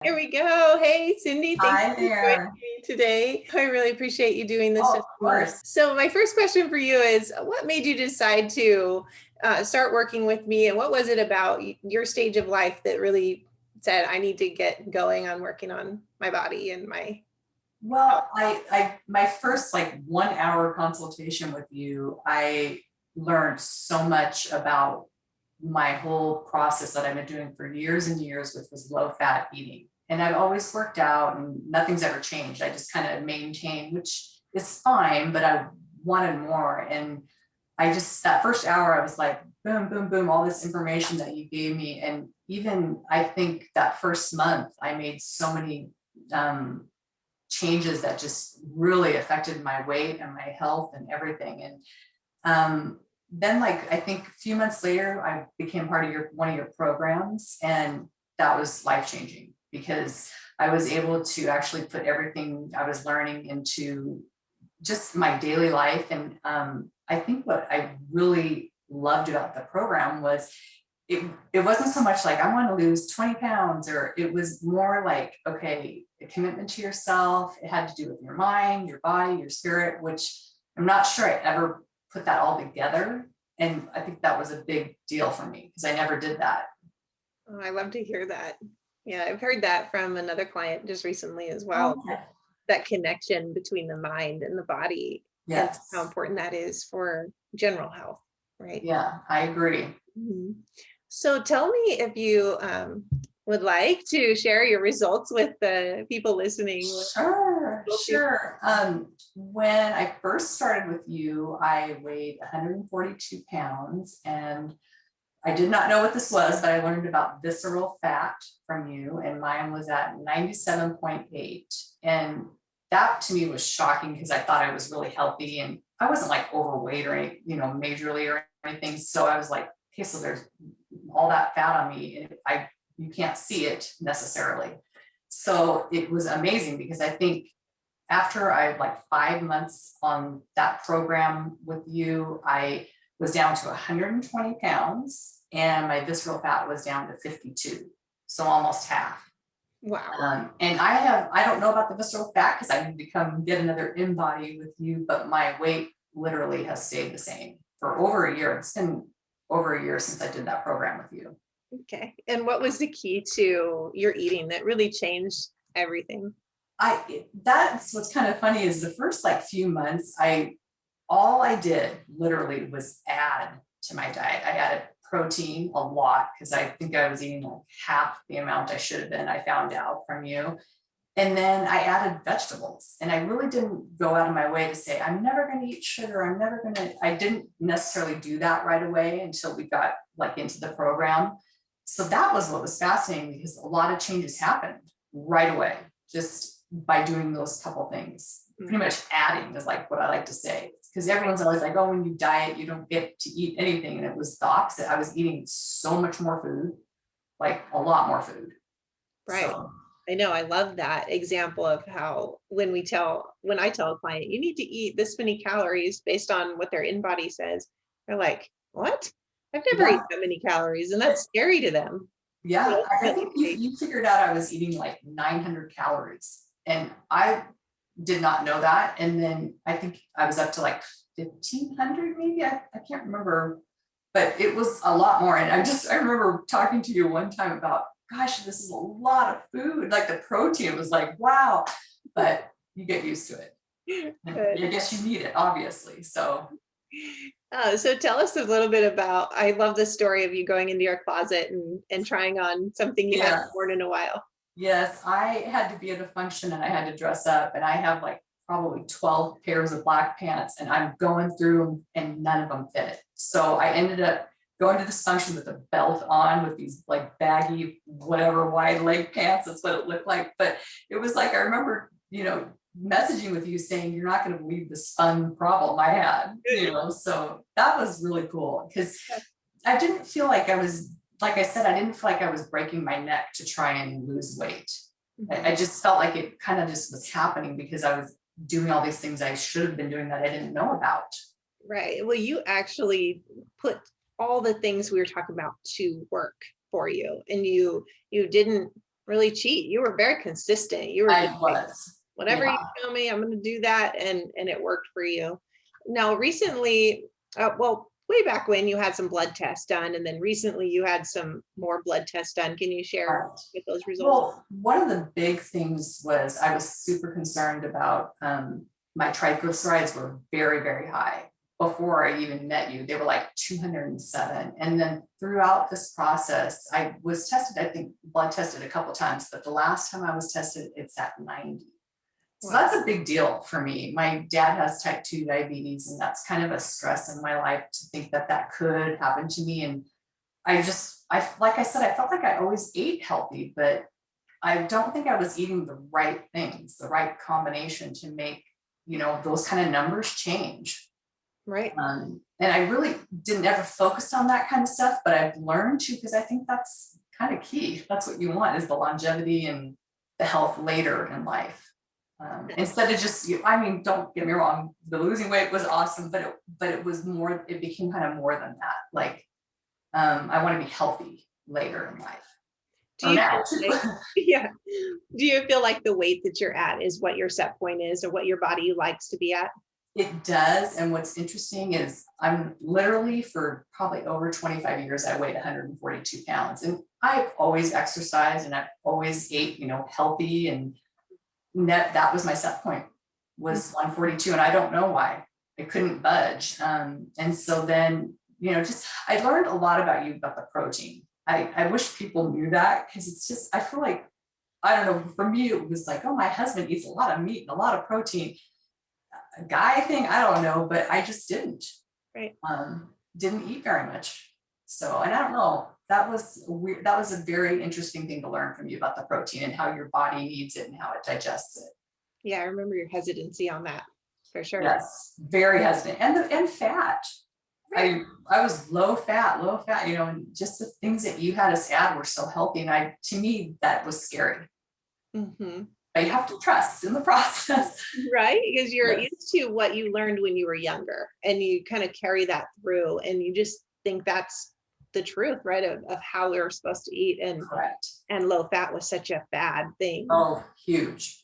Here we go. Hey, Cindy, thanks Hi for joining there. me today. I really appreciate you doing this Oh, with of me. course. So, my first question for you is what made you decide to start working with me? And what was it about your stage of life that really said, I need to get going on working on my body and my health? Well, my first like 1 hour consultation with you, I learned so much about my whole process that I've been doing for years and years, which was low fat eating. And I've always worked out and nothing's ever changed. I just kind of maintained, which is fine, but I wanted more. And I just, that first hour, I was like, boom, boom, boom, all this information that you gave me. And even I think that first month, I made so many um, changes that just really affected my weight and my health and everything. And then like, I think a few months later, I became part of one of your programs, and that was life-changing because I was able to actually put everything I was learning into just my daily life. And I think what I really loved about the program was it wasn't so much like I want to lose 20 pounds, or it was more like, okay, a commitment to yourself. It had to do with your mind, your body, your spirit, which I'm not sure I ever put that all together. And I think that was a big deal for me because I never did that. Oh, I love to hear that. Yeah, I've heard that from another client just recently as well. Okay. That connection between the mind and the body and how Yes. important that is for general health, right? Yeah, I agree. Mhm. So tell me if you would like to share your results with the people listening. Sure, sure. When I first started with you, I weighed 142 pounds, and I did not know what this was, but I learned about visceral fat from you, and mine was at 97.8. And that to me was shocking because I thought I was really healthy and I wasn't like overweight or any, majorly or anything. So I was like, okay, so there's all that fat on me, and you can't see it necessarily. So it was amazing because I think after I had like 5 months on that program with you, I was down to 120 pounds and my visceral fat was down to 52. So almost half. Wow. And I don't know about the visceral fat because I need to come get another in body with you, but my weight literally has stayed the same for over a year. It's been over a year since I did that program with you. Okay. And what was the key to your eating that really changed everything? That's what's kind of funny is the first like few months, all I did literally was add to my diet. I added protein a lot because I think I was eating like half the amount I should have been. I found out from you. And then I added vegetables, and I really didn't go out of my way to say, I'm never going to eat sugar. I didn't necessarily do that right away until we got like into the program. So that was what was fascinating because a lot of changes happened right away, just by doing those couple things. Pretty much adding is like what I like to say, because everyone's always like, oh, when you diet, you don't get to eat anything. And it was the opposite. I was eating so much more food, like a lot more food. Right. So I know. I love that example of how when I tell a client, you need to eat this many calories based on what their in body says, they're like, what? I've never yeah, eaten that many calories. And that's scary to them. But yeah. I ultimately, think you figured out I was eating like 900 calories, and I did not know that. And then I think I was up to like 1,500 maybe. I can't remember, but it was a lot more. And I remember talking to you one time about, gosh, this is a lot of food. Like the protein was like, wow, but you get used to it. And good. I guess you need it, obviously. So So tell us a little bit about, I love the story of you going into your closet and trying on something you hadn't yeah, worn in a while. yes, I had to be at a function and I had to dress up, and I have like probably 12 pairs of black pants, and I'm going through them and none of them fit. So I ended up going to this function with a belt on with these like baggy, whatever wide leg pants. That's what it looked like. But it was like, I remember, messaging with you saying, you're not going to believe this fun problem I had, so that was really cool because I didn't feel like like I said, I didn't feel like I was breaking my neck to try and lose weight. I just felt like it kind of just was happening because I was doing all these things I should have been doing that I didn't know about. Right. Well, you actually put all the things we were talking about to work for you, and you didn't really cheat. You were very consistent. You were I just like, was. whatever you Yeah. tell me, I'm going to do that. And it worked for you. Now, recently, well, way back when you had some blood tests done, and then recently you had some more blood tests done. Can you share Right. with those results? Well, one of the big things was I was super concerned about my triglycerides were very, very high. Before I even met you, they were like 207. And then throughout this process, I was tested, I think blood tested a couple times, but the last time I was tested, it's at 90. So Wow. that's a big deal for me. My dad has type 2 diabetes, and that's kind of a stress in my life to think that that could happen to me. And like I said, I felt like I always ate healthy, but I don't think I was eating the right things, the right combination to make, those kind of numbers change. Right. And I really didn't ever focus on that kind of stuff, but I've learned to, because I think that's kind of key. That's what you want, is the longevity and the health later in life. Instead of just, don't get me wrong, the losing weight was awesome, but it was more, it became kind of more than that. Like, I want to be healthy later in life. Do Or you now feel too. like, yeah. Do you feel like the weight that you're at is what your set point is, or what your body likes to be at? It does. And what's interesting is I'm literally, for probably over 25 years, I weighed 142 pounds. And I've always exercised and I've always ate, healthy. And that was my set point, was 142. And I don't know why. I couldn't budge. And so then, I learned a lot about you, about the protein. I wish people knew that, because it's just, I feel like, I don't know, for me, it was like, oh, my husband eats a lot of meat and a lot of protein. A guy thing, I don't know, but I just didn't. Right. Didn't eat very much. So, and I don't know, that was weird. That was a very interesting thing to learn from you, about the protein and how your body needs it and how it digests it. Yeah, I remember your hesitancy on that, for sure. Yes, very hesitant. And fat. Right. I was low fat, and just the things that you had us add were so healthy. And to me, that was scary. Mm-hmm. But you have to trust in the process. Right, because you're Yes. used to what you learned when you were younger, and you kind of carry that through, and you just think that's the truth, right, of how we were supposed to eat. Correct. And low fat was such a bad thing. Oh, huge.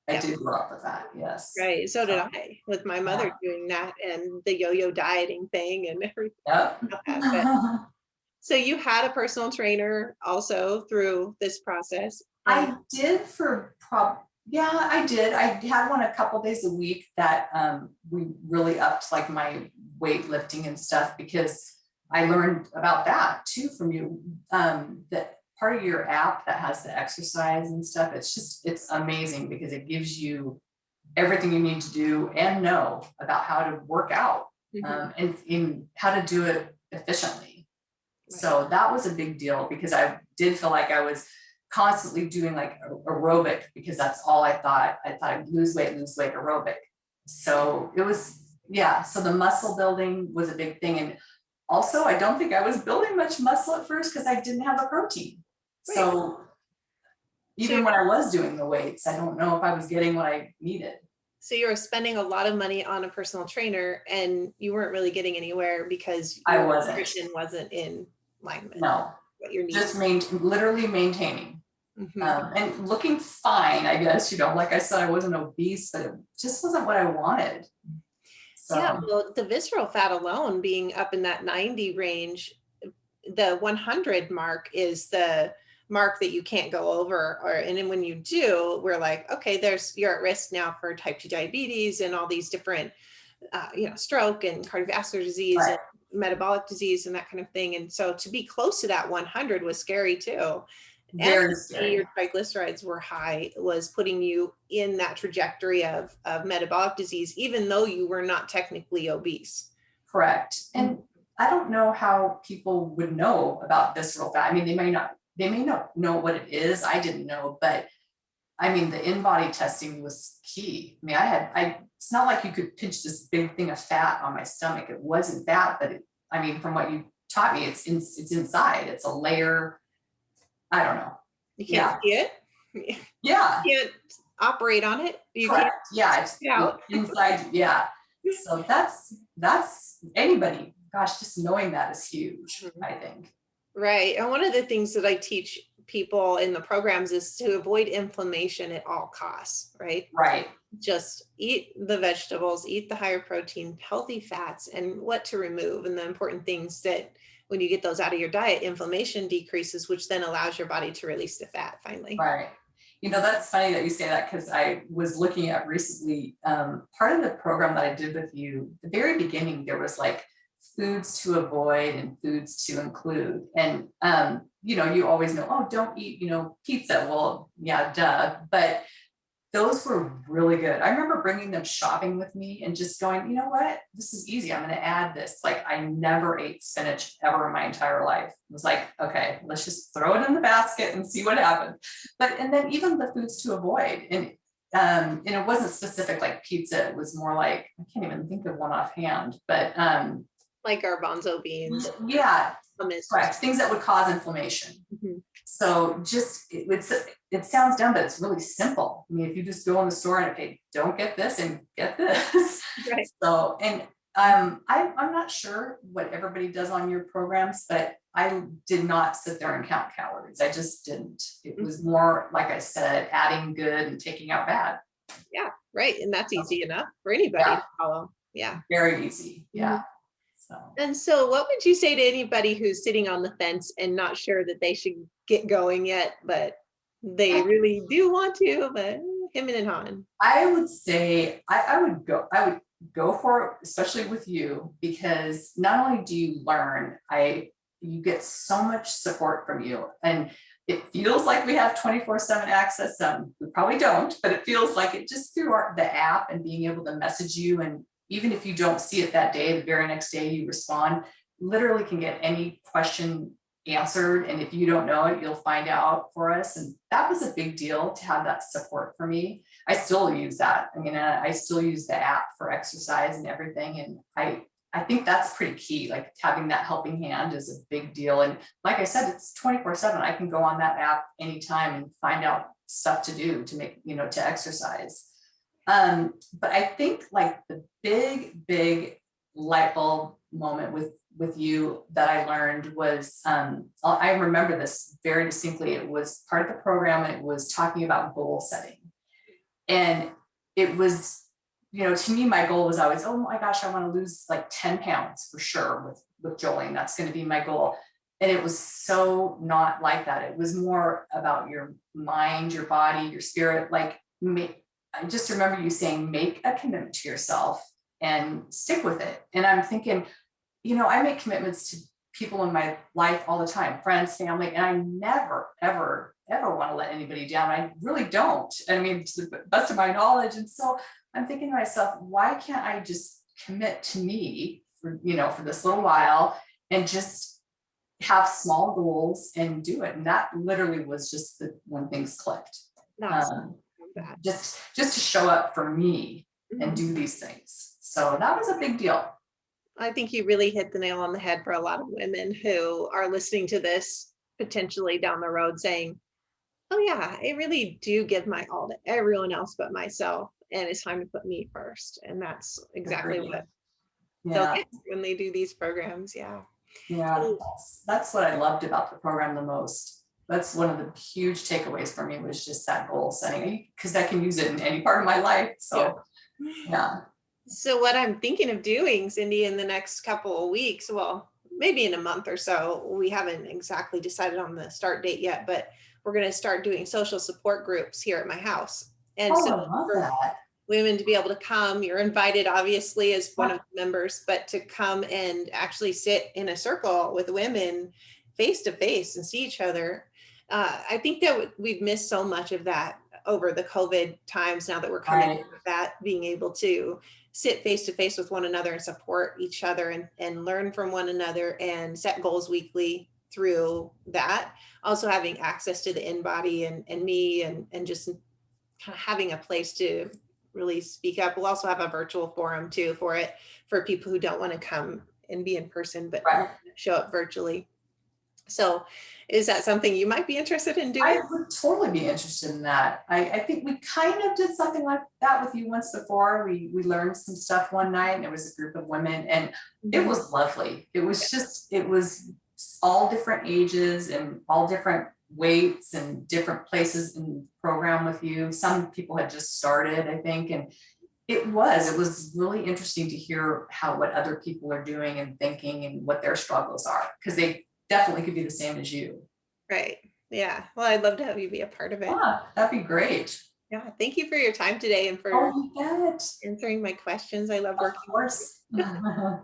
I Yeah. did grow up with that. Yes. Right, so did I, with my mother doing that and the yo-yo dieting thing and everything Yep. about that. But so you had a personal trainer also through this process. I did I did. I had one a couple days a week that we really upped, like, my weightlifting and stuff, because I learned about that too from you. That part of your app that has the exercise and stuff, it's amazing, because it gives you everything you need to do and know about how to work out, and in how to do it efficiently. Right. So that was a big deal, because I did feel like I was constantly doing like aerobic, because that's all I thought. I thought I'd lose weight, aerobic. So it was, so the muscle building was a big thing. And also, I don't think I was building much muscle at first, because I didn't have the protein. Right. So even when I was doing the weights, I don't know if I was getting what I needed. So you were spending a lot of money on a personal trainer, and you weren't really getting anywhere because I your wasn't. nutrition wasn't in alignment. No, what you're needing. just literally maintaining. Mm-hmm. And looking fine, I guess, like I said, I wasn't obese, but it just wasn't what I wanted. So. Yeah, well, the visceral fat alone being up in that 90 range, the 100 mark is the mark that you can't go over. And then when you do, we're like, okay, you're at risk now for type 2 diabetes and all these different, stroke and cardiovascular disease, right, and metabolic disease and that kind of thing. And so to be close to that 100 was scary too. Very scary. Your triglycerides were high was putting you in that trajectory of metabolic disease, even though you were not technically obese. Correct. And I don't know how people would know about visceral fat. I mean, they may not know what it is. I didn't know, but I mean, the in-body testing was key. I mean, it's not like you could pinch this big thing of fat on my stomach. It wasn't fat, but from what you taught me, it's inside. It's a layer. I don't know. You can't see it. Yeah. You can't operate on it. You Correct. can't It's out. Inside. Yeah. So that's anybody. Gosh, just knowing that is huge, I think. Right. And one of the things that I teach people in the programs is to avoid inflammation at all costs, right? Right. Just eat the vegetables, eat the higher protein, healthy fats, and what to remove. And the important things that when you get those out of your diet, inflammation decreases, which then allows your body to release the fat finally. Right. That's funny that you say that, because I was looking at recently, part of the program that I did with you, the very beginning, there was like foods to avoid and foods to include. And, you always know, oh, don't eat, pizza. Well, yeah, duh. But those were really good. I remember bringing them shopping with me and just going, you know what, this is easy. I'm going to add this. Like, I never ate spinach ever in my entire life. It was like, okay, let's just throw it in the basket and see what happens. And then even the foods to avoid, and it wasn't specific like pizza. It was more like, I can't even think of one offhand, but like garbanzo beans. Yeah, hummus. Correct. Things that would cause inflammation. So just, it sounds dumb, but it's really simple. I mean, if you just go in the store and, okay, don't get this and get this. Right. So, and I'm not sure what everybody does on your programs, but I did not sit there and count calories. I just didn't. It was more, like I said, adding good and taking out bad. Yeah, right. And that's easy enough for anybody to follow. Yeah. Very easy. Yeah. And so what would you say to anybody who's sitting on the fence and not sure that they should get going yet, but they really do want to, but him and Han? I would say I would go for it, especially with you, because not only do you learn, you get so much support from you. And it feels like we have 24/7 access. We probably don't, but it feels like it just through the app and being able to message you. And even if you don't see it that day, the very next day you respond, literally can get any question answered. And if you don't know it, you'll find out for us. And that was a big deal to have that support for me. I still use that. I mean, I still use the app for exercise and everything. And I think that's pretty key. Like, having that helping hand is a big deal. And like I said, it's 24/7. I can go on that app anytime and find out stuff to do to make, to exercise. But I think like the big light bulb moment with you that I learned was, I remember this very distinctly. It was part of the program, and it was talking about goal setting. And it was, to me, my goal was always, oh my gosh, I want to lose like 10 pounds for sure with Jolene. That's going to be my goal. And it was so not like that. It was more about your mind, your body, your spirit. Like, I just remember you saying, make a commitment to yourself and stick with it. And I'm thinking, I make commitments to people in my life all the time, friends, family, and I never, ever, ever want to let anybody down. I really don't. I mean, to the best of my knowledge. And so I'm thinking to myself, why can't I just commit to me for this little while and just have small goals and do it? And that literally was just when things clicked. Just to show up for me and do these things. So that was a big deal. I think you really hit the nail on the head for a lot of women who are listening to this potentially down the road saying, oh yeah, I really do give my all to everyone else but myself. And it's time to put me first. And that's exactly what they'll get when they do these programs. Yeah. Yeah. That's what I loved about the program the most. That's one of the huge takeaways for me, was just that goal setting, because I can use it in any part of my life. So, yeah. So what I'm thinking of doing, Cindy, in the next couple of weeks, well, maybe in a month or so, we haven't exactly decided on the start date yet, but we're going to start doing social support groups here at my house. And so for women to be able to come, you're invited, obviously, as one of the members, but to come and actually sit in a circle with women face to face and see each other. I think that we've missed so much of that over the COVID times, now that we're coming with that, being able to sit face to face with one another and support each other and learn from one another and set goals weekly through that. Also having access to the InBody and me and just kind of having a place to really speak up. We'll also have a virtual forum too for people who don't want to come and be in person, but show up virtually. So is that something you might be interested in doing? I would totally be interested in that. I think we kind of did something like that with you once before. We learned some stuff one night, and it was a group of women, and it was lovely. It was just, it was all different ages and all different weights and different places in the program with you. Some people had just started, I think, and it was really interesting to hear what other people are doing and thinking and what their struggles are, because they definitely could be the same as you. Right. Yeah. Well, I'd love to have you be a part of it. Yeah, that'd be great. Yeah. Thank you for your time today and for Oh, you bet. answering my questions. I love Of working with you. course.